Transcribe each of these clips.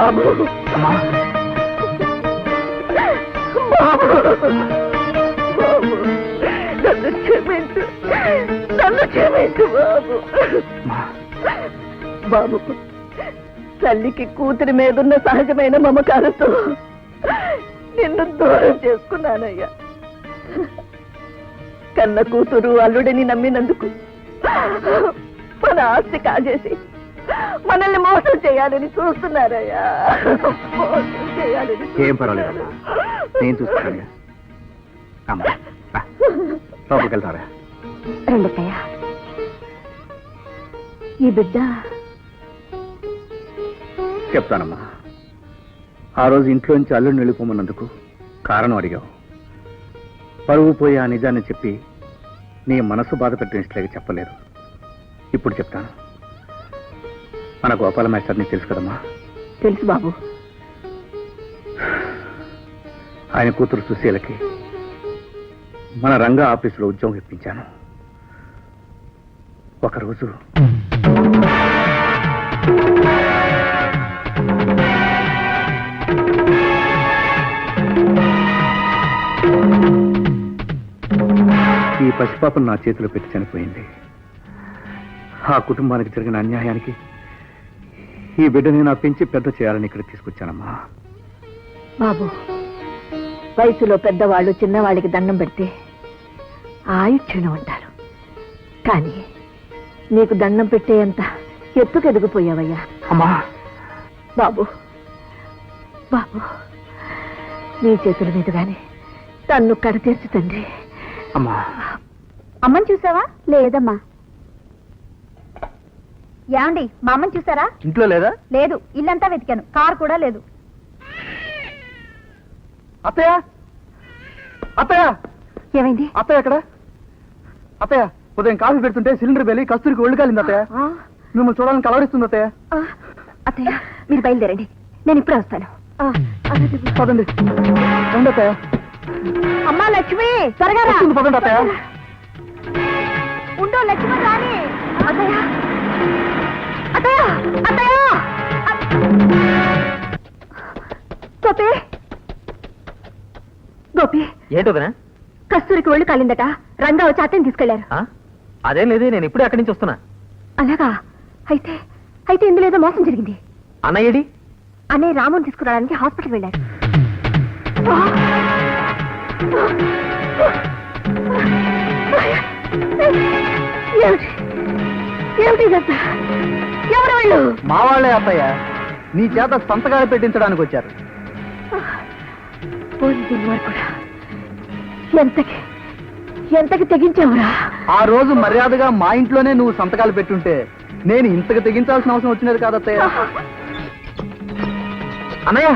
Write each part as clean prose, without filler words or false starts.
బాబు. బాబు బాబు నన్ను క్షమించు, నన్ను క్షమించు బాబు. బాబు, తల్లికి కూతురి మీదున్న సహజమైన మమకారంతో నిన్ను దూరం చేసుకున్నానయ్యా. కన్న కూతురు అల్లుడిని నమ్మినందుకు మన ఆస్తి కాజేసి మనల్ని మోసం చేయాలని చూస్తున్నారయ్యా. మోసం చేయాలని. ఏం పర్వాలేదు, నేను చూస్తాను. లోపలికెళ్తారా? రెండక్కయ్యా, ఈ బిడ్డ చెప్తానమ్మా. ఆ రోజు ఇంట్లోంచి అల్లుడిని వెళ్ళిపోమన్నందుకు కారణం అడిగావు. పరువు పోయి ఆ నిజాన్ని చెప్పి నీ మనసు బాధ పెట్టినట్లేగా చెప్పలేదు. ఇప్పుడు చెప్తాను. మన గోపాల మాస్టర్ని తెలుసు కదమ్మా? తెలుసు బాబు. ఆయన కూతురు సుశీలకి మన రంగా ఆఫీసులో ఉద్యోగం ఇప్పించాను. ఒకరోజు ఈ పసిపాపను నా చేతిలో పెట్టి చనిపోయింది. ఆ కుటుంబానికి జరిగిన అన్యాయానికి ఈ బిడ్డని నా పెంచి పెద్ద చేయాలని ఇక్కడ తీసుకొచ్చానమ్మా. బాబు, వయసులో పెద్దవాళ్ళు చిన్నవాళ్ళకి దండం పెడితే ఆయుక్షణం అంటారు. కానీ నీకు దండం పెట్టేంత ఎత్తుకు ఎదిగిపోయావయ్యా. అమ్మా బాబు, బాబు, నీ చేతుల మీదుగానే తన్ను కడతీర్చు తండ్రి. అమ్మా. అమ్మని చూసావా? లేదమ్మా. ఏమండి, మా అమ్మని చూసారా? ఇంట్లో లేదా? లేదు, ఇల్లంతా వెతికాను, కారు కూడా లేదు. అత్తయ్య, అత్తయ్య, ఏమైంది? అత్తయ్య ఎక్కడ? అత్తయ్య, ఉదయం కాఫీ పెడుతుంటే సిలిండర్ వెళ్ళి కస్తూరికి ఒళ్ళు కాలింది అత్తయ్య. మిమ్మల్ని చూడాలని కలవరిస్తుంది అత్తయ్య. అత్తయ్య, మీరు బయలుదేరండి, నేను ఇప్పుడే వస్తాను. పదండి. రండి అత్తయ్య. అమ్మా లక్ష్మి, త్వరగా రా. పదండి అత్తయ్య. ఉండు లక్ష్మి, రాని. అత్తయ్య, అత్తయ్య, అత్తయ్య. గోపి, గోపి, ఏంటోదనా? కస్తూరికి ఒళ్ళు కాలిందట. రంగా వచ్చి అత్తని తీసుకెళ్లారు. అదేం లేదు, నేను ఇప్పుడే అక్కడి నుంచి వస్తున్నా. అలాగా? అయితే అయితే ఇందులో ఏదో మోసం జరిగింది. అన్నయ్యడి? అన్నయ్య రాముని తీసుకురావడానికి హాస్పిటల్ వెళ్ళారు. ఎవరు వాళ్ళు? మా వాళ్ళే అత్తయ్య. నీ చేత సంతకాలు పెట్టించడానికి వచ్చారు. ఎంతకి ఎంతకి తెగించావురా? ఆ రోజు మర్యాదగా మా ఇంట్లోనే నువ్వు సంతకాలు పెట్టుంటే నేను ఇంతకు తెగించాల్సిన అవసరం వచ్చినది కాదత్తయ్య. అన్నయ్య,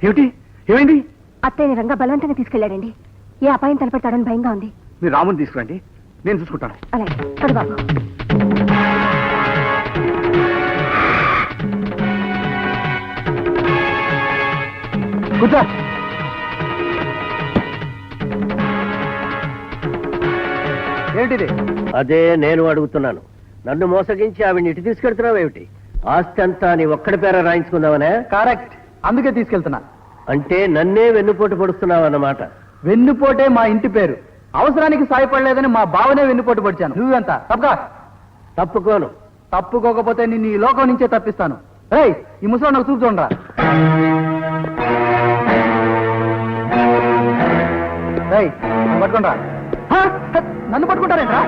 ఏమిటి? ఏమైంది? అత్తయ్య రంగా బలవంతంగా తీసుకెళ్లాడండి. ఏ అపాయం తలపెడతాడని భయంగా ఉంది. మీరు రాముని తీసుకురండి, నేను చూసుకుంటాను. అలాగే పడు బాబు. కూర్చో. ఏంటిది? అదే నేను అడుగుతున్నాను. నన్ను మోసగించి ఆవిడ ఇటు తీసుకెళ్తున్నావు ఏమిటి? ఆస్తి అంతా నీ ఒక్కడి పేర రాయించుకుందామనే? కరెక్ట్, అందుకే తీసుకెళ్తున్నా. అంటే నన్నే వెన్నుపోటు పడుస్తున్నావు అన్నమాట. వెన్నుపోటే మా ఇంటి పేరు. అవసరానికి సాయపడలేదని మా బావనే వెన్నుపోటు పడిచాను. నువ్వెంత తప్పగా? తప్పుకోను. తప్పుకోకపోతే నిన్ను ఈ లోకం నుంచే తప్పిస్తాను. రేయ్, ఈ ముసలి నాకు చూపు చూడరా. రేయ్, నన్ను పట్టుకుంటా. నన్ను పట్టుకుంటారేంట్రా?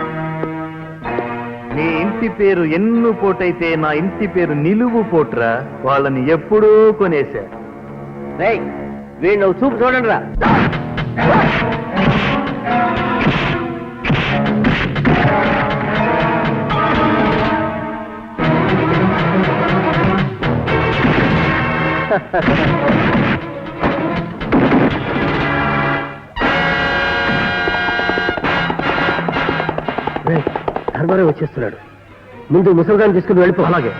నీ ఇంటి పేరు ఎన్ను పోటైతే నా ఇంటి పేరు నిలువు పోట్రా. వాళ్ళని ఎప్పుడూ కొనేశా. రేయ్, వీడు నువ్వు చూపు చూడండి రా. ధర్మారావు వచ్చేస్తున్నాడు. ముందు ముసలిదాన్ని తీసుకుని వెళ్ళిపో. అలాగే.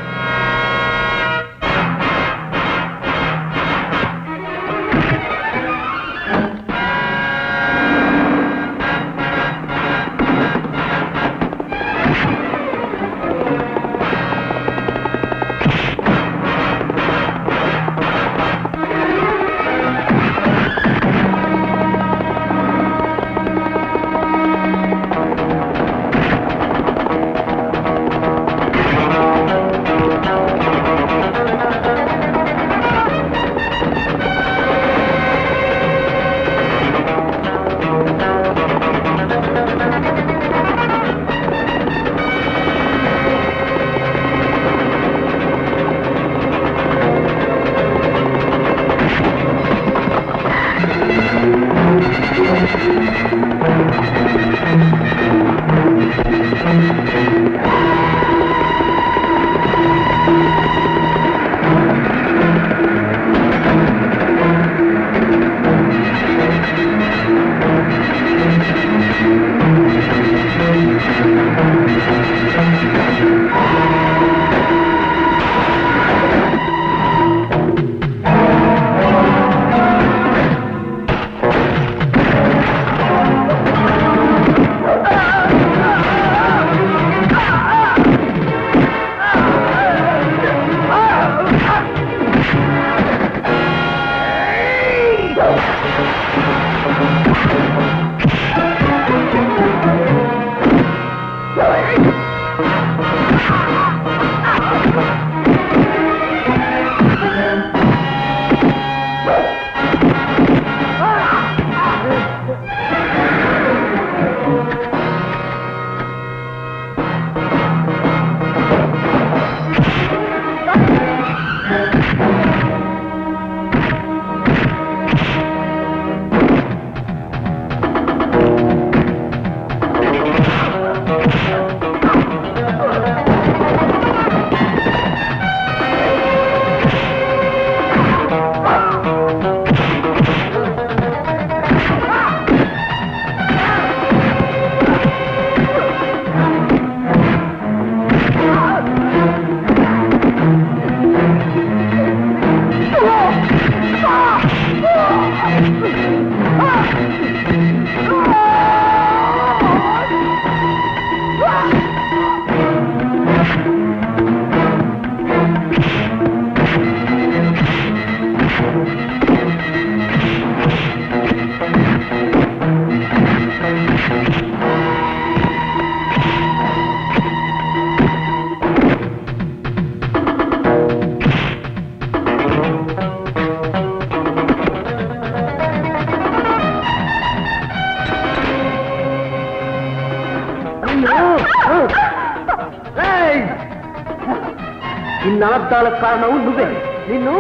ఇన్ని అనర్థాలకు కారణం నువ్వే. నిన్ను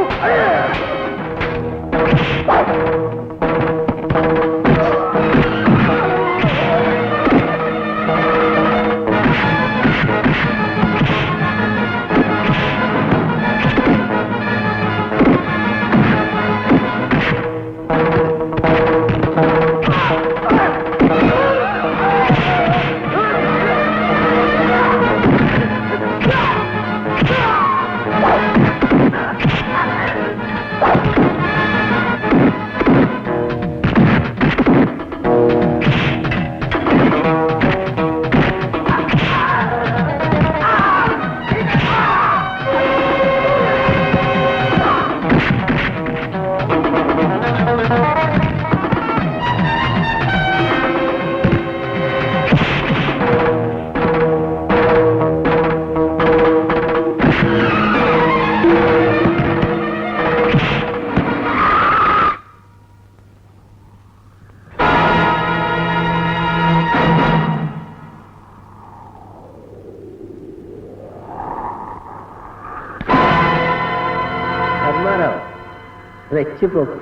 రెచ్చిపోకు.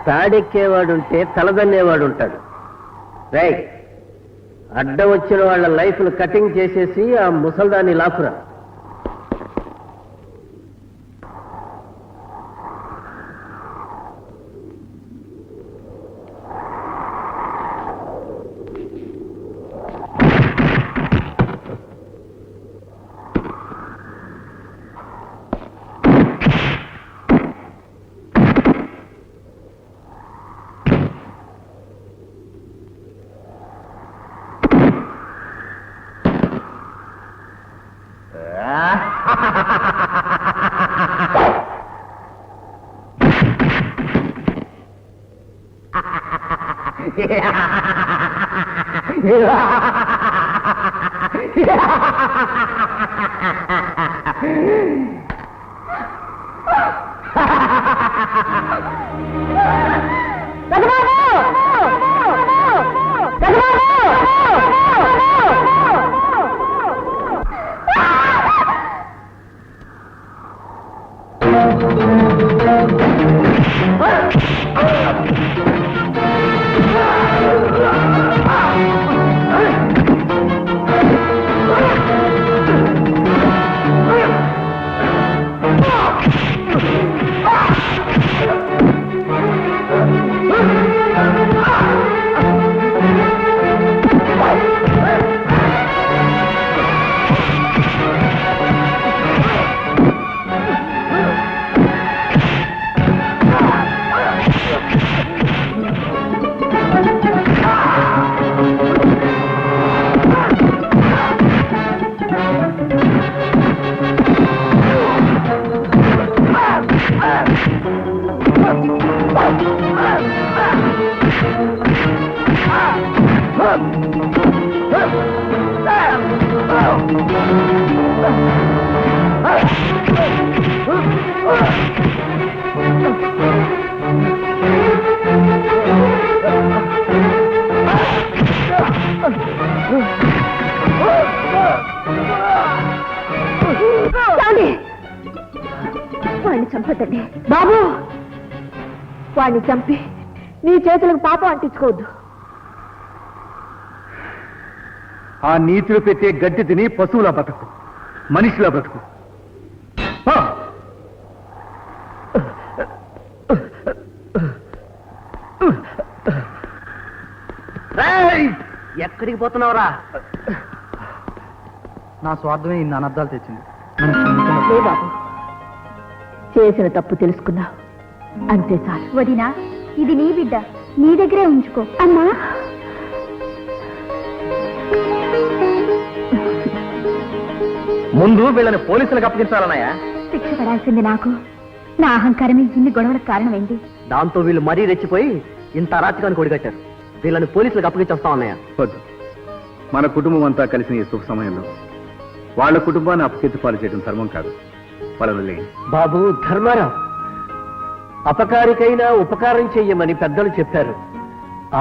తాడెక్కేవాడుంటే తలదన్నేవాడుంటాడు. రైట్, అడ్డం వచ్చిన వాళ్ళ లైఫ్ను కటింగ్ చేసేసి ఆ ముసల్దాన్ని లాకురా. వాడిని చంపొద్దండి బాబు. వాడిని చంపి నీ చేతులకు పాపం అంటించుకోవద్దు. ఆ నీతులు పెట్టే గడ్డి తిని పశువులా బ్రతుకు, మనిషిలా బ్రతుకు. ఆ! ఎక్కడికి పోతున్నావురా? నా స్వార్థమే ఇన్ని అనర్థాలు తెచ్చింది. లే బాబు, చేసిన తప్పు తెలుసుకున్నా అంతే చాలు. వదినా, ఇది నీ బిడ్డ, నీ దగ్గరే ఉంచుకో. అమ్మా, ముందు వీళ్ళని పోలీసులకు అప్పగించాలన్నాయా? శిక్ష పడాల్సింది నాకు. నా అహంకారమే ఇన్ని గొడవలకు కారణమైంది. దాంతో వీళ్ళు మరీ రెచ్చిపోయి ఇంత అరాచకాన్ని కొడిగట్టారు. వీళ్ళని పోలీసులకు అప్పగించేస్తామన్నాయా? వద్దు. మన కుటుంబం అంతా కలిసిన ఈ శుభ సమయంలో వాళ్ళ కుటుంబాన్ని అపకీర్తి పాలు చేయడం ధర్మం కాదు. వాళ్ళని బాబు ధర్మారావు, అపకారికైనా ఉపకారం చెయ్యమని పెద్దలు చెప్పారు.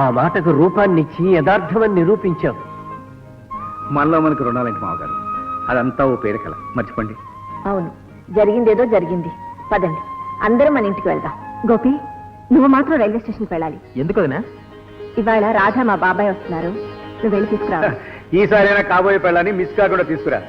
ఆ మాటకు రూపాన్నిచ్చి యథార్థమని నిరూపించావు. మనలో మనకు రుణాలంటే మావగారు, అదంతా ఓ పేరికల మర్చిపోండి. అవును, జరిగిందేదో జరిగింది. పదండి, అందరం మన ఇంటికి వెళ్దాం. గోపి, నువ్వు మాత్రం రైల్వే స్టేషన్కి వెళ్ళాలి. ఎందుకు వదినా? ఇవాళ రాధా మా బాబాయ్ వస్తున్నారు, నువ్వు వెళ్ళి తీసుకురావాలి. ఈసారైనా కాబోయే పెళ్ళని మిస్ కాకుండా తీసుకురా.